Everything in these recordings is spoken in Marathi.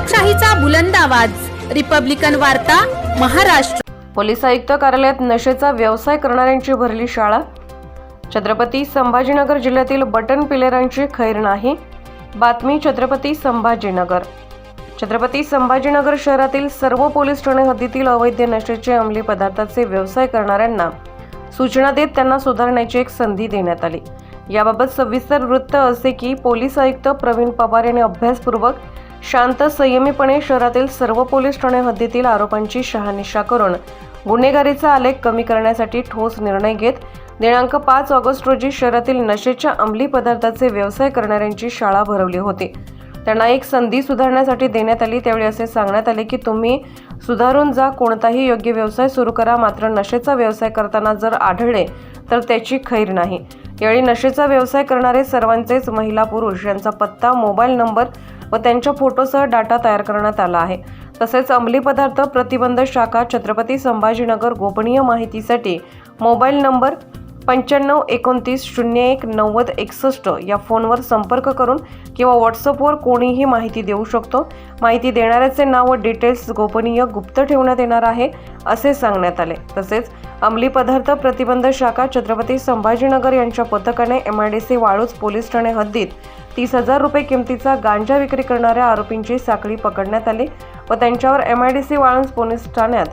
लोकशाहीचा बुलंद आवाज, रिपब्लिकन वार्ता, महाराष्ट्र। पोलीस आयुक्त कार्यालयात नशेचा व्यवसाय करणाऱ्यांची भरली शाळा। छत्रपती संभाजीनगर जिल्ह्यातील बटन पिलेरांची खैर नाही। बातमी छत्रपती संभाजीनगर। छत्रपती संभाजीनगर शहरातील सर्व पोलीस ठाणे हद्दीतील अवैध नशेचे अंमली पदार्थाचे व्यवसाय करणाऱ्यांना सूचना देत त्यांना सुधारण्याची एक संधी देण्यात आली। याबाबत सविस्तर वृत्त असे की पोलीस आयुक्त प्रवीण पवार यांनी अभ्यासपूर्वक शांत संयमीपणे शहरातील सर्व पोलीस ठाणे हद्दीतील आरोपांची शहानिशा करून गुन्हेगारीचा आलेख कमी करण्यासाठी ठोस निर्णय घेत दिनांक 5 ऑगस्ट रोजी शहरातील नशेच्या अंमली पदार्थाचे व्यवसाय करणाऱ्यांची शाळा भरवली होती। त्यांना एक संधी सुधारण्यासाठी देण्यात आली। त्यावेळी असे सांगण्यात आले की तुम्ही सुधारून जा, कोणताही योग्य व्यवसाय सुरू करा, मात्र नशेचा व्यवसाय करताना जर आढळले तर त्याची खैर नाही। यावेळी नशेचा व्यवसाय करणारे सर्वांचेच महिला पुरुष यांचा पत्ता, मोबाईल नंबर व त्यांच्या फोटोसह डाटा तयार करण्यात आला आहे। तसेच अंमली पदार्थ प्रतिबंध शाखा छत्रपती संभाजीनगर गोपनीय माहितीसाठी मोबाईल नंबर 9529019061 या फोनवर संपर्क करून किंवा व्हॉट्सअपवर कोणीही माहिती देऊ शकतो। माहिती देणाऱ्याचे नाव व डिटेल्स गोपनीय गुप्त ठेवण्यात येणार आहे असे सांगण्यात आले। तसेच अंमली पदार्थ प्रतिबंध शाखा छत्रपती संभाजीनगर यांच्या पथकाने MIDC वाळूज पोलीस ठाणे हद्दीत 30,000 रुपये किमतीचा गांजा विक्री करणाऱ्या आरोपींची साखळी पकडण्यात आली व त्यांच्यावर MIDC वाळूज पोलीस ठाण्यात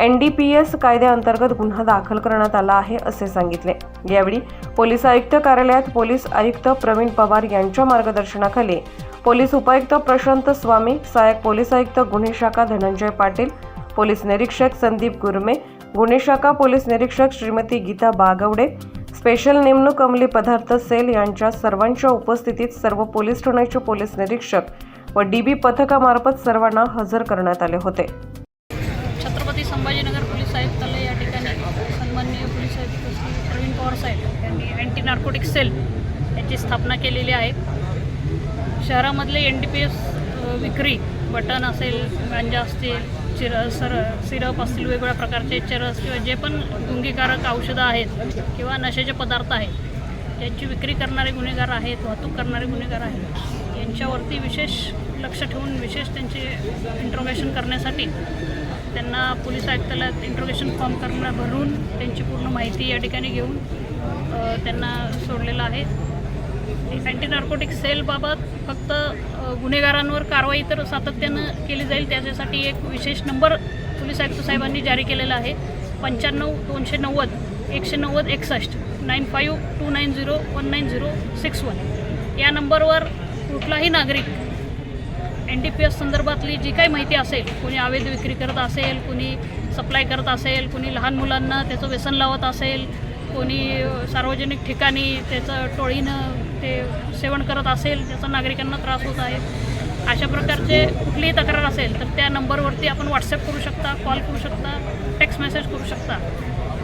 NDPS कायद्याअंतर्गत गुन्हा दाखल करण्यात आला आहे असे सांगितले। यावेळी पोलीस आयुक्त कार्यालयात पोलीस आयुक्त प्रवीण पवार यांच्या मार्गदर्शनाखाली पोलीस उपायुक्त प्रशांत स्वामी, सहाय्यक पोलीस आयुक्त गुन्हे शाखा धनंजय पाटील, पोलीस निरीक्षक संदीप गुरमे, गुन्हे शाखा पोलीस निरीक्षक श्रीमती गीता बागवडे, स्पेशल नेमणूक अंमली पदार्थ सेल यांच्या सर्वांच्या उपस्थितीत सर्व पोलीस ठाण्याचे पोलीस निरीक्षक व DB पथकामार्फत सर्वांना हजर करण्यात आले होते। छत्रपती संभाजीनगर पोलीस आयुक्तालय या ठिकाणी सन्माननीय पोलीस आयुक्त प्रवीण पवार साहेब यांनी अँटी नार्कोटिक सेल याची स्थापना केलेली आहे। शहरामधले NDPS विक्री, बटन असेल, गांजा असतील, सिरप असतील, वेगवेगळ्या प्रकारचे चरस किंवा जे पण गुंगीकारक औषधं आहेत किंवा नशेचे पदार्थ आहेत यांची विक्री करणारे गुन्हेगार आहेत, वाहतूक करणारे गुन्हेगार आहेत, यांच्यावरती विशेष लक्ष ठेवून विशेष त्यांचे इंट्रोगेशन करण्यासाठी त्यांना पोलीस आयुक्तालयात इंट्रोगेशन फॉर्म भरून त्यांची पूर्ण माहिती या ठिकाणी घेऊन त्यांना सोडलेलं आहे। अँटी नार्कोटिक सेलबाबत फक्त गुन्हेगारांवर कारवाई तर सातत्यानं केली जाईल, त्याच्यासाठी एक विशेष नंबर पोलीस आयुक्त साहेबांनी जारी केलेला आहे। 95-290-190-61 95-290-19061 या नंबरवर कुठलाही नागरिक NDPS संदर्भातली जी काही माहिती असेल, कोणी अवैध विक्री करत असेल, कोणी सप्लाय करत असेल, कोणी लहान मुलांना त्याचं व्यसन लावत असेल, कोणी सार्वजनिक ठिकाणी त्याचं टोळीनं ते सेवन करत असेल, त्याचा नागरिकांना त्रास होत आहे, अशा प्रकारचे कुठलीही तक्रार असेल तर त्या नंबरवरती आपण व्हॉट्सअप करू शकता, कॉल करू शकता, टेक्स्ट मेसेज करू शकता।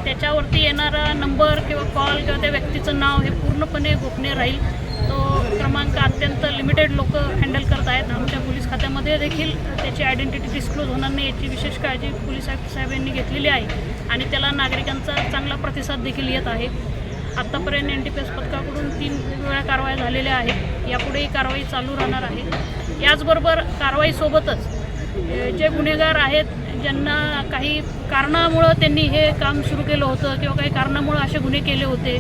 त्याच्यावरती येणारा नंबर किंवा कॉल किंवा त्या व्यक्तीचं नाव हे पूर्णपणे गोपनीय राहील। तो क्रमांक अत्यंत लिमिटेड लोक हँडल करत आहेत। आमच्या पोलीस खात्यामध्ये देखील त्याची आयडेंटिटी डिस्क्लोज होणार नाही याची विशेष काळजी पोलीस आयुक्त साहेब यांनी घेतलेली आहे आणि त्याला नागरिकांचा चांगला प्रतिसाद देखील येत आहे। आत्तापर्यंत NDPS पथकाकडून 3 वेळा कारवाया झालेल्या आहेत, यापुढेही कारवाई चालू राहणार आहे। याचबरोबर कारवाईसोबतच जे गुन्हेगार आहेत, ज्यांना काही कारणामुळं त्यांनी हे काम सुरू केलं होतं किंवा काही कारणामुळं असे गुन्हे केले होते,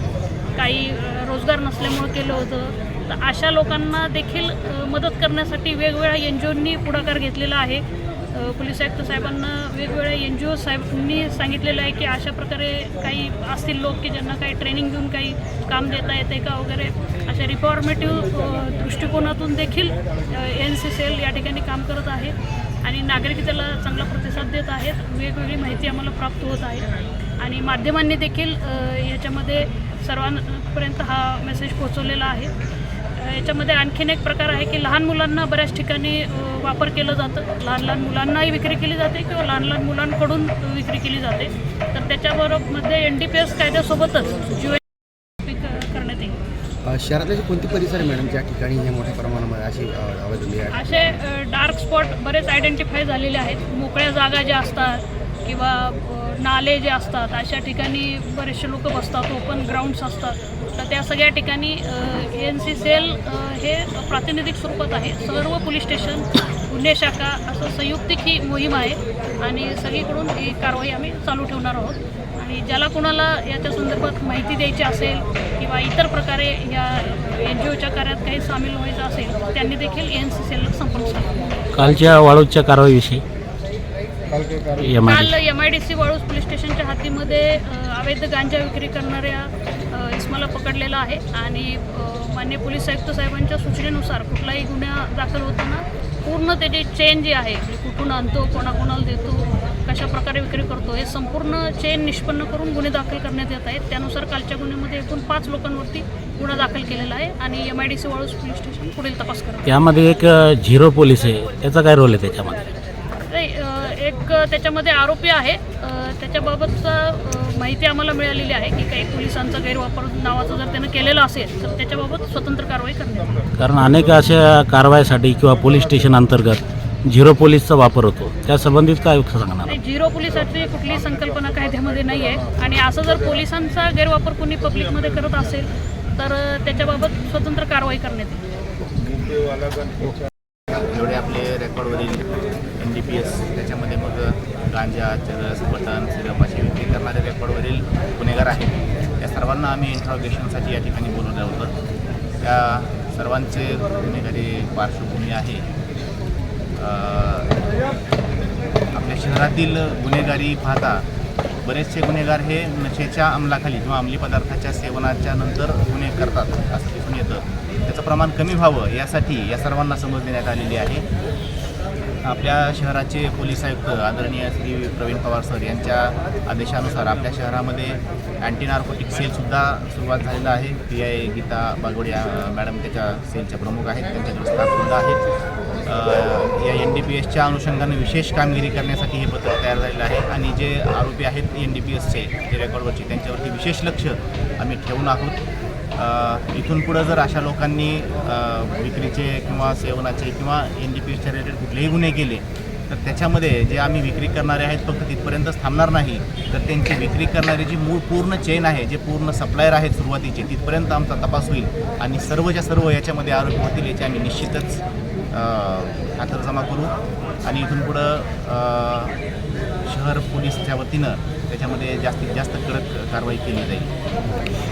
काही रोजगार नसल्यामुळं केलं होतं, तर अशा लोकांना देखील मदत करण्यासाठी वेगवेगळ्या NGOंनी पुढाकार घेतलेला आहे। पोलीस आयुक्त साहेबांना वेगवेगळ्या NGO साहेबांनी सांगितलेलं आहे की अशा प्रकारे काही असतील लोक की ज्यांना काही ट्रेनिंग देऊन काही काम देता येते का वगैरे, अशा रिफॉर्मेटिव्ह दृष्टिकोनातून देखील NC सेल या ठिकाणी काम करत आहे आणि नागरिक त्याला चांगला प्रतिसाद देत आहेत। वेगवेगळी माहिती आम्हाला प्राप्त होत आहे आणि माध्यमांनी देखील याच्यामध्ये सर्वांपर्यंत हा मेसेज पोहोचवलेला आहे। याच्यामध्ये आणखीन एक प्रकार आहे की लहान मुलांना बऱ्याच ठिकाणी वापर केलं जातं, लहान मुलांनाही विक्री केली जाते किंवा लहान मुलांकडून विक्री केली जाते, तर त्याच्याबरोबर NDPS कायद्यासोबतच करण्यात येईल। शहरातले कोणते परिसर मॅडम ज्या ठिकाणी हे मोठ्या प्रमाणामध्ये असे डार्क स्पॉट बरेच आयडेंटिफाय झालेले आहेत। मोकळ्या जागा ज्या असतात किंवा नाले जे असतात अशा ठिकाणी बरेचसे लोक बसतात, ओपन ग्राउंड्स असतात, तर त्या सगळ्या ठिकाणी ANC सेल हे प्रातिनिधिक स्वरूपात आहे. सर्व पोलीस स्टेशन, गुन्हे शाखा असं संयुक्तिक ही मोहीम आहे आणि सगळीकडून ही कारवाई आम्ही चालू ठेवणार आहोत. आणि ज्याला कोणाला याच्या संदर्भात माहिती द्यायची असेल किंवा इतर प्रकारे या NGOच्या कार्यात काही सामील व्हायचं असेल त्यांनी देखील ANC सेलला संपर्क साधावा. कालच्या वाळूच्या कारवाईविषयी काल MIDC वाळूज पोलीस स्टेशनच्या हद्दीमध्ये अवैध गांजा विक्री करणाऱ्या इसमाला पकडलेला आहे आणि माननीय पोलीस आयुक्त साहेबांच्या सूचनेनुसार कुठलाही गुन्हा दाखल होताना पूर्ण त्याची चेन जी आहे, कुठून आणतो, कोणाकोणाला देतो, कशा प्रकारे विक्री करतो, हे संपूर्ण चेन निष्पन्न करून गुन्हे दाखल करण्यात येत आहेत. त्यानुसार कालच्या गुन्ह्यामध्ये एकूण 5 लोकांवरती गुन्हा दाखल केलेला आहे आणि MIDC वाळूज पोलीस स्टेशन पुढील तपास करत आहे. त्यामध्ये एक झिरो पोलीस आहे, त्याचा काय रोल आहे त्याच्यामध्ये? एक त्याच्यामध्ये आरोपी आहे, त्याच्याबाबतचा माहिती आम्हाला मिळालेली आहे की काही पोलिसांचा गैरवापर नावाचं जर त्यानं केलेलं असेल तर त्याच्याबाबत स्वतंत्र कारवाई करण्यात येईल. कारण अनेक अशा कारवाईसाठी किंवा पोलीस स्टेशन अंतर्गत झिरो पोलीसचा वापर होतो, त्या संबंधित काय सांगणार? झिरो पोलिसाची कुठलीही संकल्पना कायद्यामध्ये नाही आहे आणि असं जर पोलिसांचा गैरवापर कोणी पब्लिकमध्ये करत असेल तर त्याच्याबाबत स्वतंत्र कारवाई करण्यात येईल. जेवढे आपले रेकॉर्डवरील NDPS त्याच्यामध्ये मग गांजा, चरस, बटन, सिरप असे विक्री करणारे रेकॉर्डवरील गुन्हेगार आहेत. या सर्वांना आम्ही इंट्रॉगेशनसाठी या ठिकाणी बोलवलं होतं. त्या सर्वांचे गुन्हेगारी पार्श्वभूमी आहे. आपल्या शहरातील गुन्हेगारी पाहता बरेचसे गुन्हेगार हे नशेच्या अंमलाखाली किंवा अंमली पदार्थाच्या सेवनाच्या नंतर गुन्हे करतात असं दिसून येतं. त्याचं प्रमाण कमी व्हावं यासाठी या सर्वांना समज देण्यात आलेली आहे. आपल्या शहराचे पोलीस आयुक्त आदरणीय श्री प्रवीण पवार सर यांच्या आदेशानुसार आपल्या शहरामध्ये अँटी नार्कोटिक सेलसुद्धा सुरुवात झालेला आहे. PI गीता बागोडिया मॅडम त्याच्या सेलच्या प्रमुख आहेत, त्यांच्याकडे स्टाफसुद्धा आहेत. या NDPSच्या अनुषंगाने विशेष कामगिरी करण्यासाठी हे पत्रक तयार झालेलं आहे आणि जे आरोपी आहेत NDPSचे जे रेकॉर्डवरचे त्यांच्यावरती विशेष लक्ष आम्ही ठेवून आहोत. इथून पुढं जर अशा लोकांनी विक्रीचे किंवा सेवनाचे किंवा NDPSच्या रिलेटेड कुठलेही गुन्हे केले तर त्याच्यामध्ये जे आम्ही विक्री करणारे आहेत फक्त तिथपर्यंतच थांबणार नाही, तर त्यांची विक्री करणारी जी पूर्ण चेन आहे, जे पूर्ण सप्लायर आहेत सुरुवातीचे, तिथपर्यंत आमचा तपास होईल आणि सर्वच्या सर्व याच्यामध्ये आरोपी होतील याची आम्ही निश्चितच खातरजमा करू आणि इथून पुढं शहर पोलीसच्या वतीनं त्याच्यामध्ये जास्तीत जास्त कडक कारवाई केली जाईल.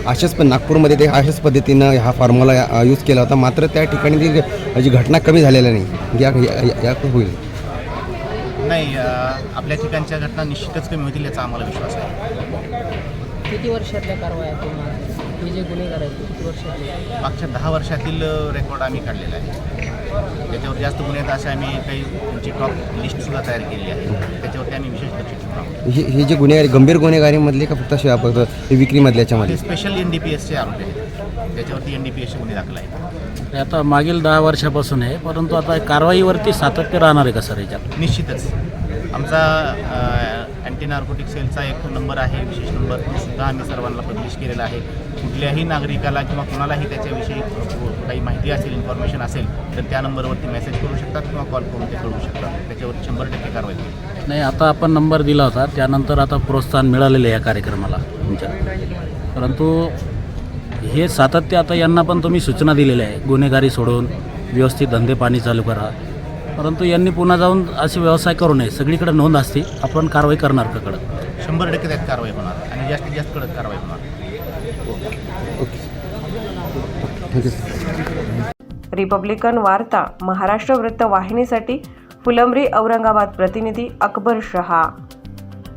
अशाच पण नागपूरमध्ये ते अशाच पद्धतीनं हा फॉर्म्युला यूज केला होता, मात्र त्या ठिकाणी जी घटना कमी झालेल्या नाही. या होईल नाही, आपल्या ठिकाणच्या घटना निश्चितच कमी होतील याचा आम्हाला विश्वास आहे. किती वर्षातल्या कारवाया हे जे गुन्हेगार आहेत किती वर्षातले? मागच्या 10 वर्षातील रेकॉर्ड आम्ही काढलेला आहे. त्याच्यावर जास्त गुन्हे असे आम्ही काही त्यांची टॉप लिस्टसुद्धा तयार केली आहे. त्याच्यावरती आम्ही विशेष लक्ष ठेवून आहोत. हे जे गुन्हेगारी गंभीर गुन्हेगारीमधले का फक्त विक्रीमधल्या याच्यामध्ये? स्पेशल NDPSचे आरोपी आहेत, त्याच्यावरती NDPSचे गुन्हे दाखल आहेत. ते आता मागील 10 वर्षापासून आहे, परंतु आता कारवाईवरती सातत्य राहणार आहे का सर याच्यात? निश्चितच आमचा अँटी नार्कोटिक सेलचा एक नंबर आहे, विशेष नंबर, तो सुद्धा आम्ही सर्वांना पब्लिश केलेला आहे. कुठल्याही नागरिकाला किंवा कोणालाही त्याच्याविषयी काही माहिती असेल, इन्फॉर्मेशन असेल तर त्या नंबरवरती मेसेज करू शकतात किंवा कॉल करून ते कळवू शकतात. त्याच्यावरती 100% कारवाई होईल. नाही, आता आपण नंबर दिला होता, त्यानंतर आता प्रोत्साहन मिळालेलं आहे या कार्यक्रमाला तुमच्या, परंतु हे सातत्य आता यांना पण तुम्ही सूचना दिलेल्या आहे, गुन्हेगारी सोडून व्यवस्थित धंदे पाणी चालू करा, परंतु यांनी पुन्हा जाऊन असे व्यवसाय करू नये. सगळीकडे नोंद असते, आपण कारवाई करणार का कडक? 100% त्यात कारवाई होणार आणि जास्तीत जास्त कडक कारवाई होणार. रिपब्लिकन वार्ता महाराष्ट्र वृत्त वाहिनीसाठी फुलंब्री औरंगाबाद प्रतिनिधी अकबर शहा.